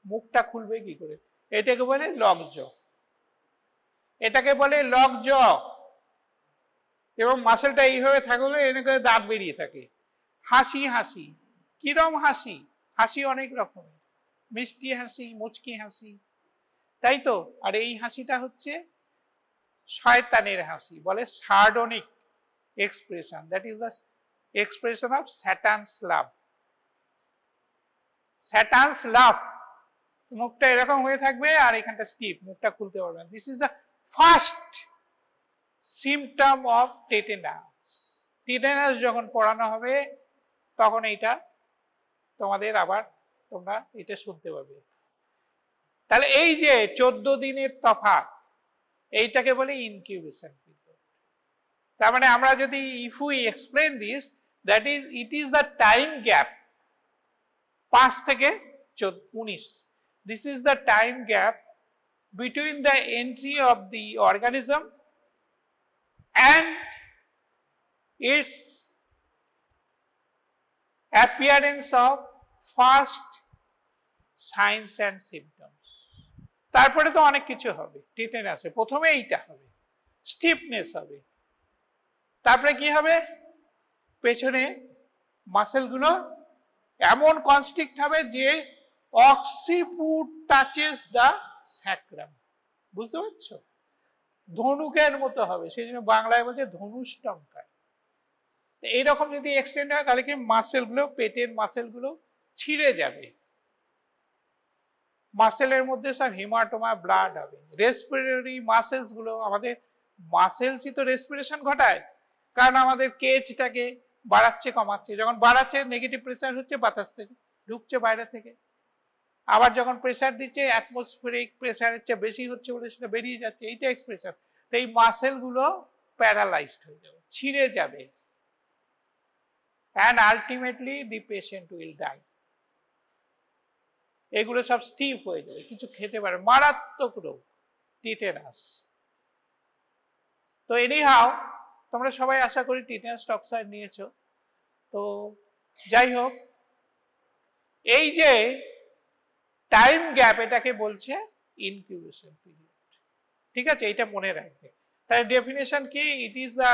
মুখটা খুলবে কি করে? এটাকে বলে লকজ, এটাকে বলে লকজ। এবং মাসেলটা এইভাবে থাকলে এনে করে দাঁত বেরিয়ে থাকে। হাসি হাসি, কিরম হাসি? হাসি অনেক রকমের, মিষ্টি হাসি, মুচকি হাসি, তাই তো? আর এই হাসিটা হচ্ছে শয়তানের হাসি, বলে sardonic expression, that is the expression of Satan's love. Satan's love, মুখটা এরকম হয়ে থাকবে আর এখানটা স্টিফ, মুখটা খুলতে পারবে না। This is the first symptom of tetanus. Tetanus যখন পড়ানো হবে তখন এইটা তোমাদের আবার তোমরা এটা শুনতে পাবে। তাহলে এই যে 14 দিনের তফাৎ, এইটাকে বলে ইনকিউবেশন পিরিয়ড। তার মানে আমরা যদি if we explain this, that is it is the time gap 5 থেকে 19। This is the time gap between the entry of the organism and its appearance of first signs and symptoms. তারপরে তো অনেক কিছু হবে টেটেনাসে। প্রথমে এইটা হবে, স্টিফনেস হবে, তারপরে কি হবে, পেছনে মাসেলগুলো এমন কনস্ট্রিক্ট হবে যে অক্সিপুট টাচেস দ্য স্যাক্রাম। বুঝতে পারছো? ধনুকের মতো হবে, সেই জন্য বাংলায় বলছে ধনুষ্টঙ্কার। এইরকম যদি এক্সটেন্ড হয় তাহলে কি মাসেলগুলো, পেটের মাসেলগুলো ছিঁড়ে যাবে, মাসেলের মধ্যে সব হেমাটোমা, ব্লাড হবে। রেসপিরেটরি মাসেলস গুলো, আমাদের মাসেলসই তো রেসপিরেশন ঘটায়, কারণ আমাদের কেজটাকে বাড়াচ্ছে কমাচ্ছে। যখন বাড়াচ্ছে নেগেটিভ প্রেসার হচ্ছে বাতাস থেকে, ঢুকছে বাইরে থেকে, আবার যখন প্রেসার দিচ্ছে অ্যাটমসফিয়ারিক প্রেসারের চেয়ে বেশি হচ্ছে বলে সেটা বেরিয়ে যাচ্ছে, এইটা এক্সপ্রেশন। তো এই মাসেলগুলো প্যারালাইজড হয়ে যাবে, ছিঁড়ে যাবে, and ultimately the patient will die. এগুলো সব স্টিফ হয়ে যাবে, কিছু খেতে পারে, মারাত্মক রোগ টিটেনাস। তো এনিহাও তোমরা সবাই আশা করি টিটেনাস টক্সাইড নিয়েছো। তো যাই হোক, এই যে টাইম গ্যাপ, এটাকে বলছে ইনকিউবেশন পিরিয়ড। ঠিক আছে, এটা মনে রাখবে। তাহলে ডেফিনেশন কি? It is the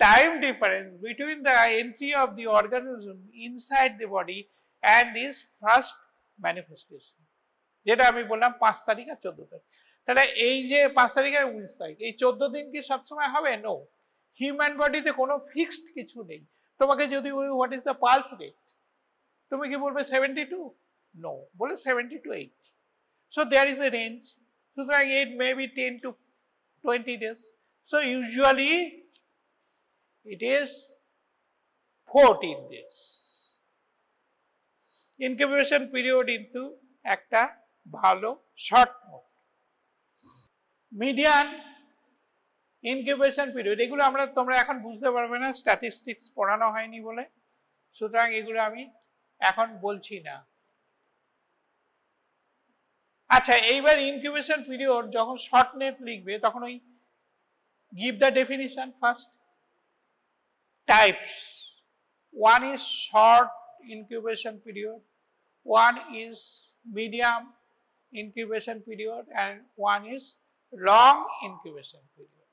time difference between the entry of the organism inside the body and is first manifestation, যেটা আমি বললাম 5 তারিখ আর 14 তারিখ। তাহলে এই যে 5 তারিখ আর 19 তারিখ, এই 14 দিন কি সবসময় হবে? নো। হিউম্যান বডিতে কোনো ফিক্সড কিছু নেই। তোমাকে যদি what is the pulse rate, তুমি কি বলবে 72? No, বলে 70 to 80. So there is a range. সুতরাং it may be 10 to 20 days. So usually it is 14 days. Incubation period into একটা ভালো short note. Median incubation period, এগুলো তোমরা এখন বুঝতে পারবে না, স্ট্যাটিস্টিক্স পড়ানো হয়নি বলে, সুতরাং এগুলো আমি এখন বলছি না। আচ্ছা, এইবার ইনকিউবেশন পিরিয়ড যখন শর্ট নেট লিখবে তখন ওই give the definition first. Types, one is short incubation period, one is medium incubation period, and one is long incubation period.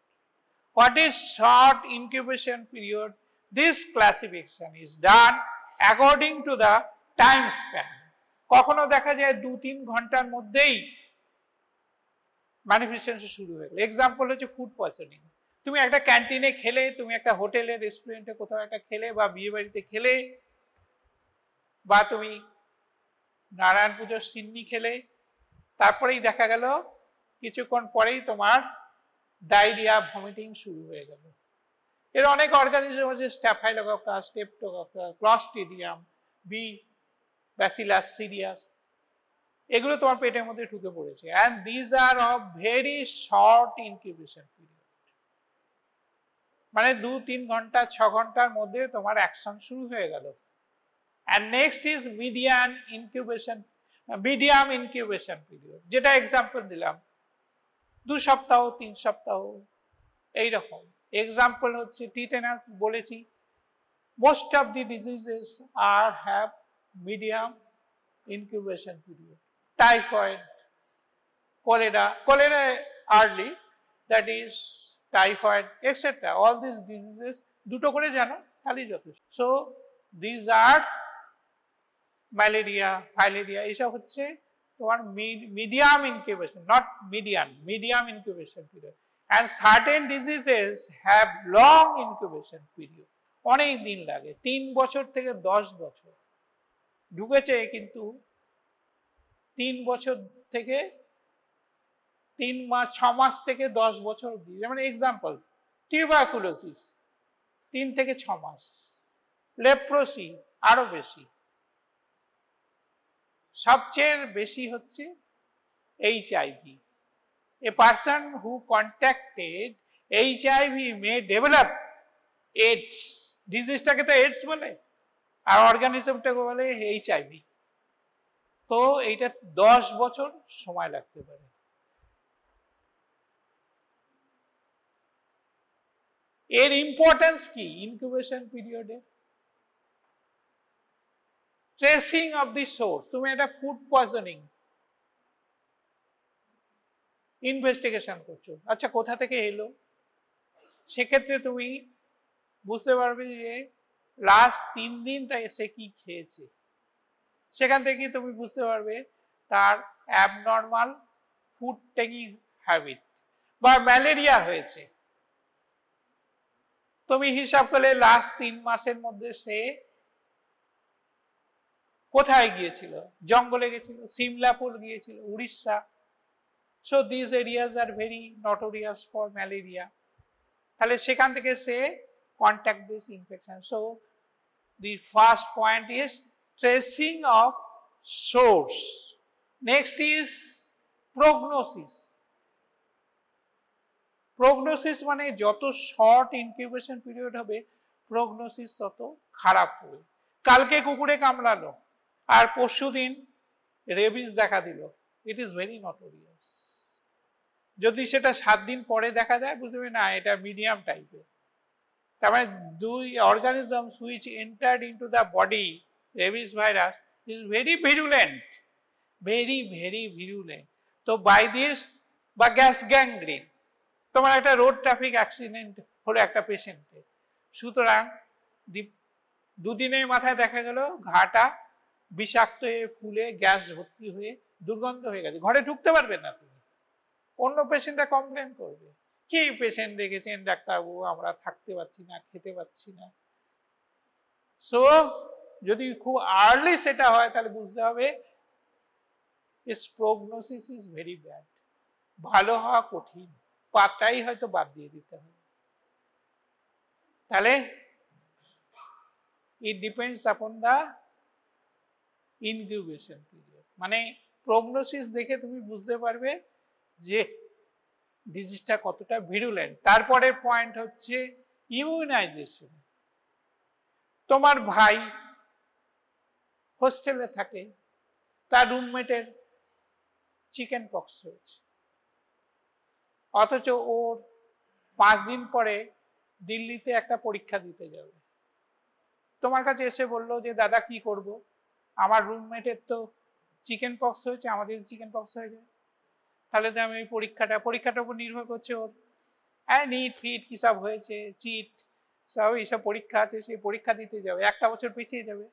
What is short incubation period? This classification is done according to the time span. কখনো দেখা যায় 2-3 ঘন্টার মধ্যেই manifestation শুরু হয়ে গেল। Example হচ্ছে food poisoning. তুমি একটা ক্যান্টিনে খেলে, তুমি একটা হোটেলে, রেস্টুরেন্টে কোথাও একটা খেলে, বা বিয়ে বাড়িতে খেলে, বা তুমি নারায়ণ পুজোর সিন্নি খেলে, তারপরেই দেখা গেল কিছুক্ষণ পরেই তোমার ডায়রিয়া, ভমিটিং শুরু হয়ে গেল। এর অনেক অর্গানিজম আছে, স্ট্যাফাইলোককাস, streptococcus, Clostridium, B bacillus serious, এগুলো তোমার পেটের মধ্যে ঢুকে পড়েছে। And these are of very short incubation period, মানে 2-3 ঘন্টা 6 ঘন্টার মধ্যে তোমার অ্যাকশন শুরু হয়ে গেল। And next is medium incubation period, যেটা এক্সাম্পল দিলাম 2 সপ্তাহ 3 সপ্তাহ এইরকম। এক্সাম্পল হচ্ছে টিটেনাস বলেছি, most of the diseases are have medium incubation period. Typhoid, cholera early, that is typhoid, etc. All these diseases 2টো করে জানো তাহলেই যথেষ্ট। So these are malaria, filaria, এইসব হচ্ছে তোমার medium incubation, not median, medium incubation period. And certain diseases have long incubation period, অনেক দিন লাগে, 3 বছর থেকে 10 বছর ঢুকেছে, কিন্তু 3 বছর থেকে 3 মাস 6 মাস থেকে 10 বছর অব্দি। যেমন এক্সাম্পল, টিউবারকুলোসিস 3 থেকে 6 মাস, লেপ্রোসি আরো বেশি, সবচেয়ে বেশি হচ্ছে HIV। A person who contacted HIV may develop AIDS, ডিজিজটাকে তো এইডস বলে, আর অর্গানিজমটাকে বলে HIV। তো এইটা 10 বছর সময় লাগতে পারে। এর ইম্পর্টেন্স কি ইনকিউবেশন পিরিয়ডে? Tracing of the source. তুমি একটা ফুড পয়জনিং ইনভেস্টিগেশন করছো, আচ্ছা কোথা থেকে এলো, সেক্ষেত্রে তুমি বুঝতে পারবে যে লাস্ট 3 দিন তাই সে কি খেয়েছে, সেখান থেকে তুমি বুঝতে পারবে তার অ্যাবনর্মাল ফুড টেকিং হ্যাবিট। বা ম্যালেরিয়া হয়েছে, তুমি হিসাব করলে লাস্ট 3 মাসের মধ্যে সে কোথায় গিয়েছিল, জঙ্গলে গেছিল, সিমলাপুর গিয়েছিল, Orissa. So this areas are very notorious for malaria. তাহলে সেখান থেকে সে contact this infection. So the first point is tracing of source. Next is prognosis. Prognosis মানে যত শর্ট ইনকিউবেশন পিরিয়ড হবে প্রগনোসিস তত খারাপ হবে। কালকে কুকুরে কামড়ালো আর পরশুদিন রেবিস দেখা দিল, ইট ইজ ভেরি নটোরিয়াস। যদি সেটা 7 দিন পরে দেখা যায়, বুঝবে না এটা মিডিয়াম টাইপের। তার মানে 2 organisms which entered into the body, rabies virus is very virulent, very virulent. তো by this, বা গ্যাস গ্যাংগ্রিন, তোমার একটা রোড ট্রাফিক অ্যাক্সিডেন্ট হলো একটা পেশেন্টের, সুতরাং 2 দিনের মাথায় দেখা গেল ঘাটা বিষাক্ত হয়ে ফুলে গ্যাস ভর্তি হয়ে দুর্গন্ধ হয়ে গেছে, ঘরে ঢুকতে পারবে না তুমি। অন্য পেশেন্টরা কমপ্লেন করবে, কি পেশেন্ট রেখেছেন ডাক্তারবাবু, আমরা থাকতে পারছি না, খেতে পারছি না। সো যদি খুব আর্লি সেটা হয় তাহলে বুঝতে হবে ইস প্রগনোসিস ইজ ভেরি ব্যাড, ভালো হওয়া কঠিন, পাতাই হয়তো বাদ দিয়ে দিতে হবে। তাহলে it depends upon the incubation period. মানে প্রগনোসিস দেখে তুমি বুঝতে পারবে যে ডিজিজটা কতটা ভিরুলেন্ট। তারপরের পয়েন্ট হচ্ছে ইমিউনাইজেশন। তোমার ভাই হোস্টেলে থাকে, তার রুমমেটের চিকেন পক্স হয়েছে, অথচ ওর 5 দিন পরে দিল্লিতে একটা পরীক্ষা দিতে যাবে। তোমার কাছে এসে বললো যে দাদা কি করব, আমার রুমমেটের তো চিকেন পক্স হয়েছে, আমাদের চিকেন পক্স হয়ে যায়, তাহলে তো আমি পরীক্ষাটার উপর নির্ভর করছে ওর, হ্যাঁ নিট ফিট কি সব হয়েছে, চিট সব এইসব পরীক্ষা আছে, সেই পরীক্ষা দিতে যাবে, 1টা বছর পিছিয়ে যাবে।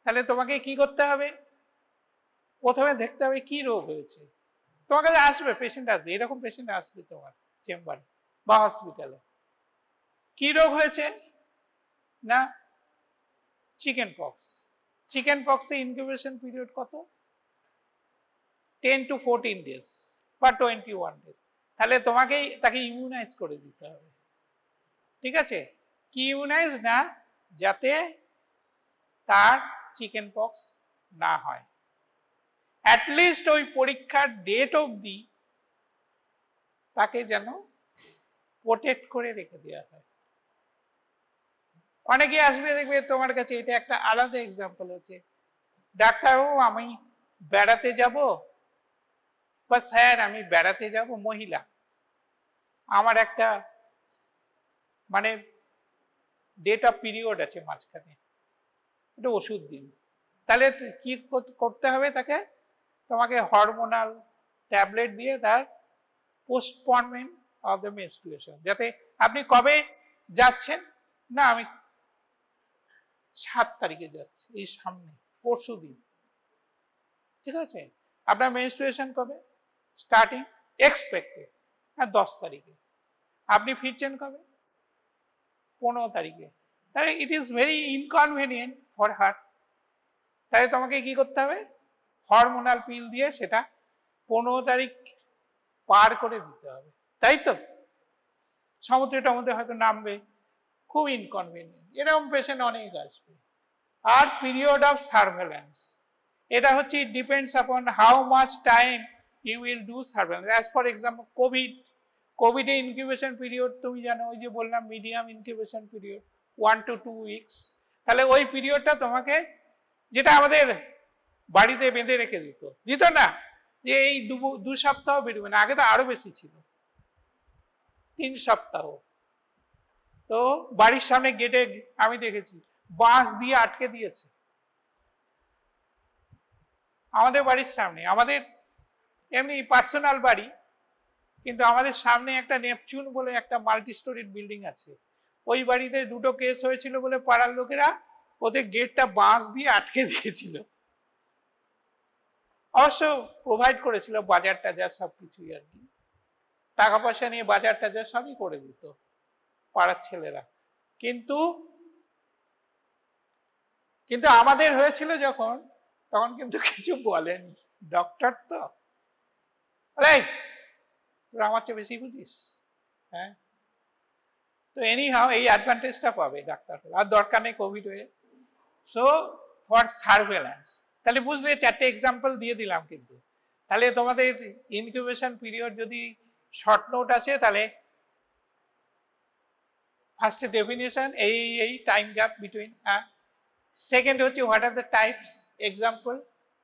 তাহলে তোমাকে কি করতে হবে, প্রথমে দেখতে হবে কি রোগ হয়েছে। তোমার কাছে আসবে পেশেন্ট, আসবে এরকম পেশেন্ট আসবে তোমার চেম্বারে বা হসপিটালে, কি রোগ হয়েছে না চিকেন পক্স। চিকেন পক্সে ইনকিউবেশন পিরিয়ড কত, 10 to 14 days বা 21 days। তাহলে তোমাকেই তাকে ইমিউনাইজ করে দিতে হবে, ঠিক আছে? কি ইমিউনাইজ না, যাতে তার চিকেন পক্স না হয়, অ্যাটলিস্ট ওই পরীক্ষার ডেট অবধি তাকে যেন প্রোটেক্ট করে রেখে দেওয়া হয়। অনেকে আসবে দেখবে তোমার কাছে, এটা একটা আলাদা এক্সাম্পল হচ্ছে, ডাক্তারবাবু আমি বেড়াতে যাব, বা স্যার আমি বেড়াতে যাব, মহিলা, আমার একটা মানে ডেট অফ পিরিয়ড আছে মাঝখানে, এটা ওষুধ দিন। তাহলে কি করতে হবে, তাকে তোমাকে হরমোনাল ট্যাবলেট দিয়ে তার পোস্টপনমেন্ট অফ দ্য মেনস্ট্রুয়েশন, যাতে আপনি কবে যাচ্ছেন, না আমি 7 তারিখে যাচ্ছি, এই সামনে পরশু দিন, ঠিক আছে? আপনার মেনস্ট্রুয়েশন কবে? স্টার্টিং এক্সপেক্টেড 10 তারিখে। আপনি ফিরছেন কবে? 15 তারিখে। তাহলে it is very inconvenient for her. তাহলে তোমাকে কি করতে হবে? হরমোনাল পিল দিয়ে সেটা 15 তারিখ পার করে দিতে হবে, তাই তো? সমুদ্রে হয়তো নামবে, খুব ইনকনভিনিয়েন্ট। এরকম পেশেন্ট অনেক আসবে। আর পিরিয়ড অফ সার্ভেলেন্স, এটা হচ্ছে it depends upon how much time you will do surveillance. As for example কোভিডে ইনকিউবেশন পিরিয়ড তুমি জানো, ওই যে বললাম medium incubation period 1 to 2 weeks। তাহলে ওই পিরিয়ডটা তোমাকে, যেটা আমাদের বাড়িতে বেঁধে রেখে দিত না, যে এই 2 সপ্তাহ বেরোবে না, আগে তো আরো বেশি ছিল, 3 সপ্তাহ। তো বাড়ির সামনে গেটে আমি দেখেছি বাঁশ দিয়ে আটকে দিয়েছে, আমাদের বাড়ির সামনে। আমাদের এমনি পার্সোনাল বাড়ি, কিন্তু আমাদের সামনে একটা নেপচুন বলে একটা মাল্টি স্টোরিড বিল্ডিং আছে, ওই বাড়িতে 2টো কেস হয়েছিল বলে পাড়ার লোকেরা ওদের গেটটা বাঁশ দিয়ে আটকে দিয়েছিল। অবশ্য প্রোভাইড করেছিল বাজার টাজার সবকিছুই আর কি, টাকা পয়সা নিয়ে বাজার টাজার সবই করে দিত পাড়ার ছেলেরা। কিন্তু আমাদের হয়েছিল যখন, তখন কিন্তু কিছু বলেন, ডক্টর তো, তোরা আমার চেয়ে বেশি বুঝিস, হ্যাঁ। তো এনিহাও এই অ্যাডভান্টেজটা পাবে ডাক্তার, আর দরকার নেই কোভিড হয়ে। সো ফর সার্ভেলেন্স, তাহলে বুঝলে 4টে এক্সাম্পল দিয়ে দিলাম কিন্তু। তাহলে তোমাদের ইনকিউবেশন পিরিয়ড যদি শর্ট নোট আছে, তাহলে ফার্স্ট ডেফিনিশন এই টাইম গ্যাপ বিটুইন, সেকেন্ড হচ্ছে what are the types example,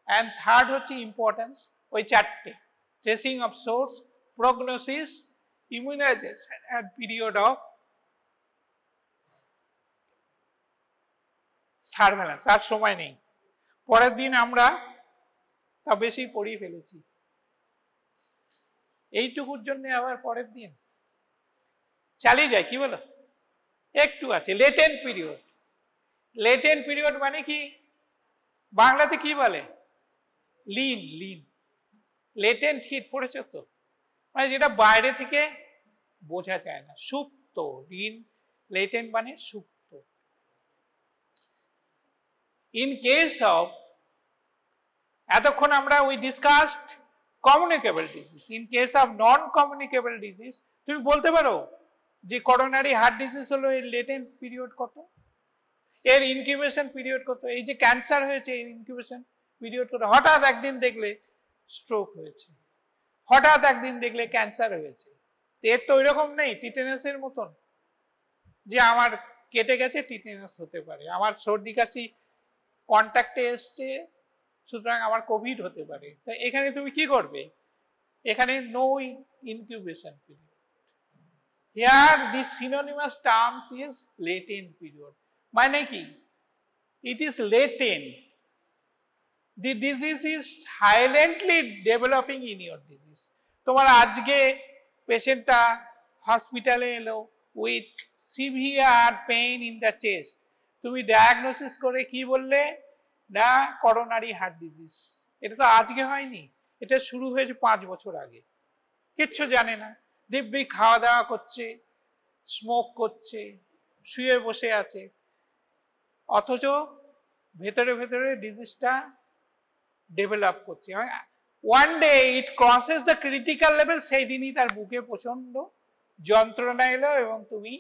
and third হচ্ছে ইম্পর্টেন্স। ওই 4টে, tracing of source, prognosis, immunisation and period of surveillance. আর সময় নেই, পরের দিন আমরা তা বেশি পড়িয়ে ফেলেছি, এইটুকুর জন্য আবার পরের দিন চালিয়ে যায়, কি বলো? একটু আছে লেটেন্ট পিরিয়ড। লেটেন্ট পিরিয়ড মানে কি, বাংলাতে কি বলে? লিন। লেটেন্ট হিট পড়েছ তো, মানে যেটা বাইরে থেকে বোঝা যায় না, সুপ্ত। লিন, লেটেন্ট মানে সুপ্ত। ইন কেস অফ, এতক্ষণ আমরা we discussed communicable disease. In case of non communicable disease, তুমি বলতে পারো যে করোনারি হার্ট ডিজিজ হলো এর লেটেন্ট পিরিয়ড কত, এর ইনকিউবেশন পিরিয়ড কত? এই যে ক্যান্সার হয়েছে, এর ইনকিউবেশন পিরিয়ড কত? হঠাৎ একদিন দেখলে স্ট্রোক হয়েছে, হঠাৎ একদিন দেখলে ক্যান্সার হয়েছে, এর তো ওইরকম নেই টিটেনাসের মতন, যে আমার কেটে গেছে টিটেনাস হতে পারে, আমার সর্দি কাশি কন্ট্যাক্টে এসছে সুতরাং আমার কোভিড হতে পারে। তাই এখানে তুমি কি করবে? এখানে no incubation period. Here the synonymous terms is latent period. মানে কি? It is latent. The disease is silently developing in your disease. তোমার আজকে পেশেন্টটা হসপিটালে এলো with severe pain in the chest, তুমি ডায়াগনোসিস করে কি বললে? না, করোনারি হার্ট ডিজিজ। এটা তো আজকে হয়নি, এটা শুরু হয়েছে 5 বছর আগে। কিচ্ছু জানে না, দিব্যি খাওয়া দাওয়া করছে, স্মোক করছে, শুয়ে বসে আছে, অথচ ভেতরে ভেতরে ডিজিজটা ডেভেলপ করছে। One day it crosses the critical level, সেই দিনই তার বুকে প্রচন্ড যন্ত্রণা এলো এবং তুমি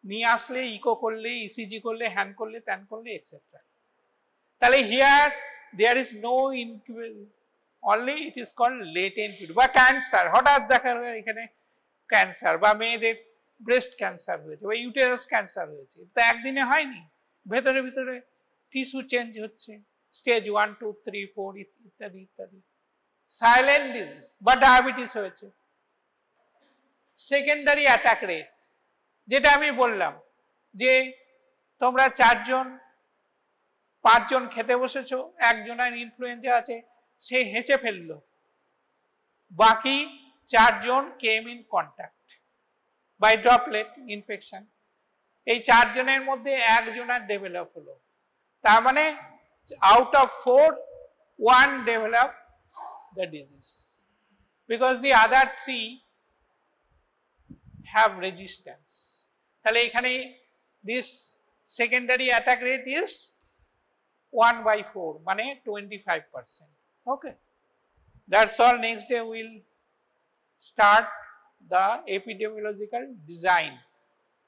নিয়ে আসলে, ইকো করলে, ইসিজি করলে, হ্যান করলে, ত্যান করলে, এক্সেট্রা। তাহলে here there is no incubation, only it is called latent period. বা ক্যান্সার, হঠাৎ দেখা গেল এখানে ক্যান্সার, বা মেয়েদের ব্রেস্ট ক্যান্সার হয়েছে, বা ইউটেরাস ক্যান্সার হয়েছে, তা একদিনে হয়নি, ভেতরে ভেতরে টিস্যু চেঞ্জ হচ্ছে, স্টেজ 1, 2, 3, 4 ইত্যাদি ইত্যাদি। Silent disease. বা ডায়াবেটিস হয়েছে, সেকেন্ডারি অ্যাটাক রেট, যেটা আমি বললাম যে তোমরা 5 জন খেতে বসেছো, একজনের ইনফ্লুয়েঞ্জা আছে, সে হেঁচে ফেললো, বাকি 4 জন came in contact by droplet infection. এই 4 জনের মধ্যে 1 জনের ডেভেলপ হলো, তার মানে out of 4 one develop the disease because the other 3 have resistance. তাহলে এখানে this secondary attack rate is 1/4 মানে 25%. Okay, that's all. Next day we'll start the epidemiological design.